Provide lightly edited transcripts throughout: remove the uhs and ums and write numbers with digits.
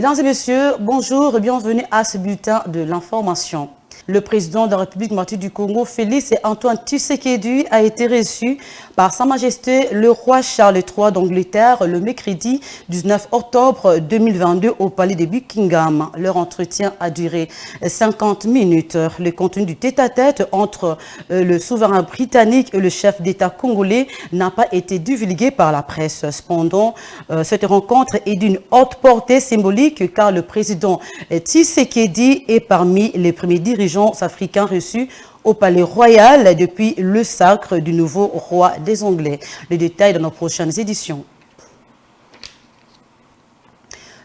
Mesdames et messieurs, bonjour et bienvenue à ce bulletin de l'information. Le président de la République démocratique du Congo, Félix Antoine Tshisekedi, a été reçu par Sa Majesté le roi Charles III d'Angleterre le mercredi 19 octobre 2022 au palais de Buckingham. Leur entretien a duré 50 minutes. Le contenu du tête-à-tête entre le souverain britannique et le chef d'État congolais n'a pas été divulgué par la presse. Cependant, cette rencontre est d'une haute portée symbolique car le président Tshisekedi est parmi les premiers dirigeants africains reçus au palais royal depuis le sacre du nouveau roi des Anglais. Les détails dans nos prochaines éditions.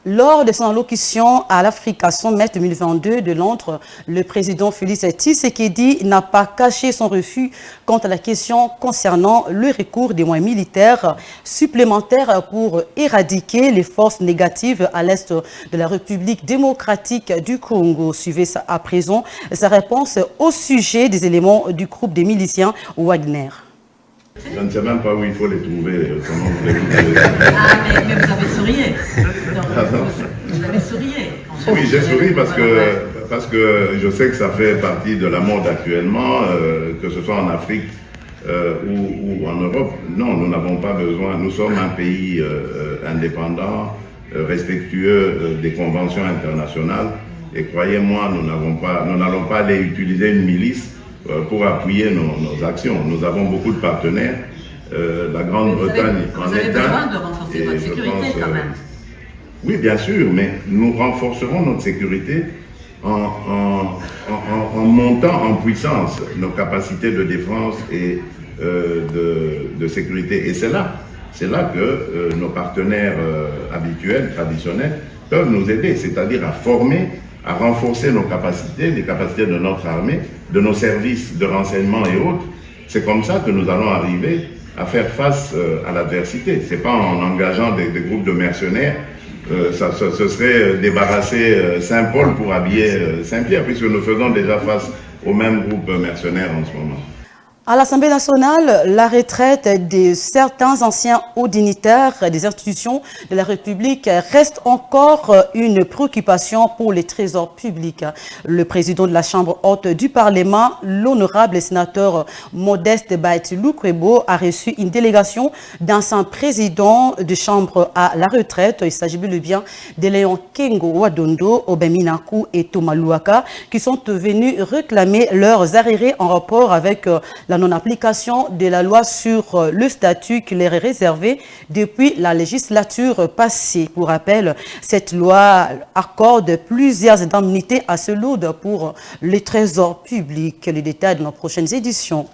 Lors de son allocution à l'Africa Summit 2022 de Londres, le président Félix Tshisekedi n'a pas caché son refus quant à la question concernant le recours des moyens militaires supplémentaires pour éradiquer les forces négatives à l'est de la République démocratique du Congo. Suivez à présent sa réponse au sujet des éléments du groupe des miliciens Wagner. Je ne sais même pas où il faut les trouver. Comment vous les mais vous avez sourié. Vous avez sourié. Oui, j'ai souri parce que je sais que ça fait partie de la mode actuellement, que ce soit en Afrique ou en Europe. Non, nous n'avons pas besoin. Nous sommes un pays indépendant, respectueux des conventions internationales. Et croyez-moi, nous n'allons pas aller utiliser une milice pour appuyer nos actions. Nous avons beaucoup de partenaires. La Grande-Bretagne en est un. Vous avez besoin de renforcer votre sécurité quand même. Oui, bien sûr, mais nous renforcerons notre sécurité en montant en puissance nos capacités de défense et de sécurité. Et c'est là que nos partenaires habituels, traditionnels, peuvent nous aider, c'est-à-dire à former, à renforcer nos capacités, les capacités de notre armée, de nos services de renseignement et autres. C'est comme ça que nous allons arriver à faire face à l'adversité. Ce n'est pas en engageant des groupes de mercenaires. Ce serait débarrasser Saint-Paul pour habiller Saint-Pierre, puisque nous faisons déjà face aux mêmes groupes mercenaires en ce moment. À l'Assemblée nationale, la retraite de certains anciens hauts dignitaires des institutions de la République reste encore une préoccupation pour les trésors publics. Le président de la Chambre haute du Parlement, l'honorable sénateur Modeste Baïti-Lukwebo, a reçu une délégation d'anciens présidents de Chambre à la retraite. Il s'agit bien de Léon Kengo Wadondo, Obeminaku et Thomas Louaka, qui sont venus réclamer leurs arriérés en rapport avec la non-application de la loi sur le statut qui leur est réservé depuis la législature passée. Pour rappel, cette loi accorde plusieurs indemnités à ce lot pour les trésors publics. Les détails de nos prochaines éditions.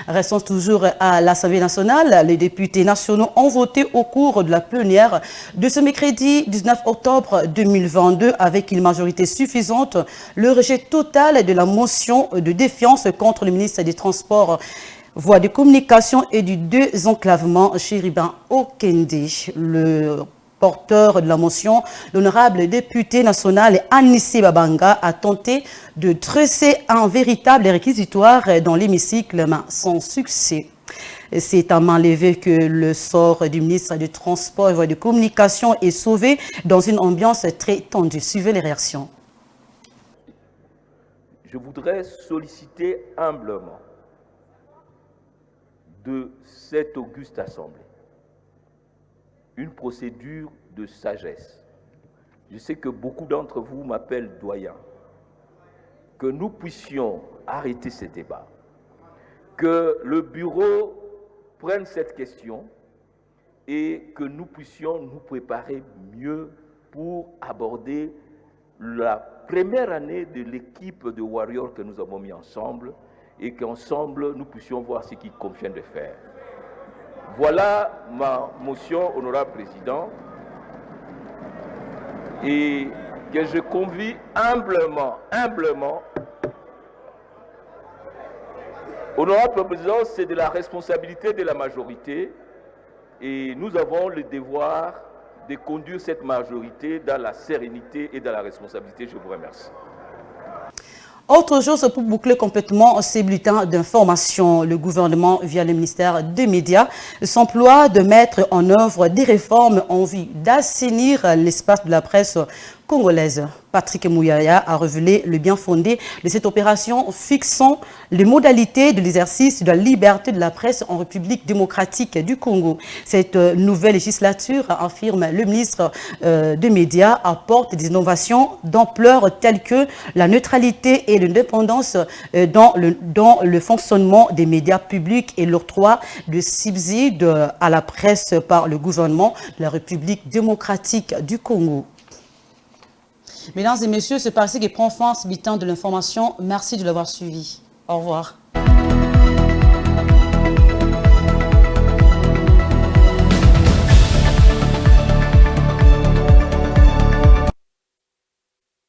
Restons toujours à l'Assemblée nationale. Les députés nationaux ont voté au cours de la plénière de ce mercredi 19 octobre 2022 avec une majorité suffisante le rejet total de la motion de défiance contre le ministre des Transports, Voies de communication et du désenclavement, Chéribin Okende. Le porteur de la motion, l'honorable député national Anissé Babanga, a tenté de dresser un véritable réquisitoire dans l'hémicycle, mais sans succès. C'est à main levée que le sort du ministre du Transport et Voies de communication est sauvé dans une ambiance très tendue. Suivez les réactions. Je voudrais solliciter humblement de cette auguste assemblée une procédure de sagesse. Je sais que beaucoup d'entre vous m'appellent doyen. Que nous puissions arrêter ces débats. Que le bureau prenne cette question et que nous puissions nous préparer mieux pour aborder la première année de l'équipe de Warriors que nous avons mis ensemble et qu'ensemble nous puissions voir ce qu'il convient de faire. Voilà ma motion, honorable président, et que je convie humblement, honorable président, c'est de la responsabilité de la majorité et nous avons le devoir de conduire cette majorité dans la sérénité et dans la responsabilité. Je vous remercie. Autre chose pour boucler complètement ces bulletins d'information, le gouvernement, via le ministère des Médias, s'emploie de mettre en œuvre des réformes en vue d'assainir l'espace de la presse congolaise. Patrick Mouyaya a révélé le bien fondé de cette opération fixant les modalités de l'exercice de la liberté de la presse en République démocratique du Congo. Cette nouvelle législature, affirme le ministre des Médias, apporte des innovations d'ampleur telles que la neutralité et l'indépendance dans le fonctionnement des médias publics et l'octroi de subsides à la presse par le gouvernement de la République démocratique du Congo. Mesdames et messieurs, c'est par ici que prend fin ce bulletin de l'information. Merci de l'avoir suivi. Au revoir.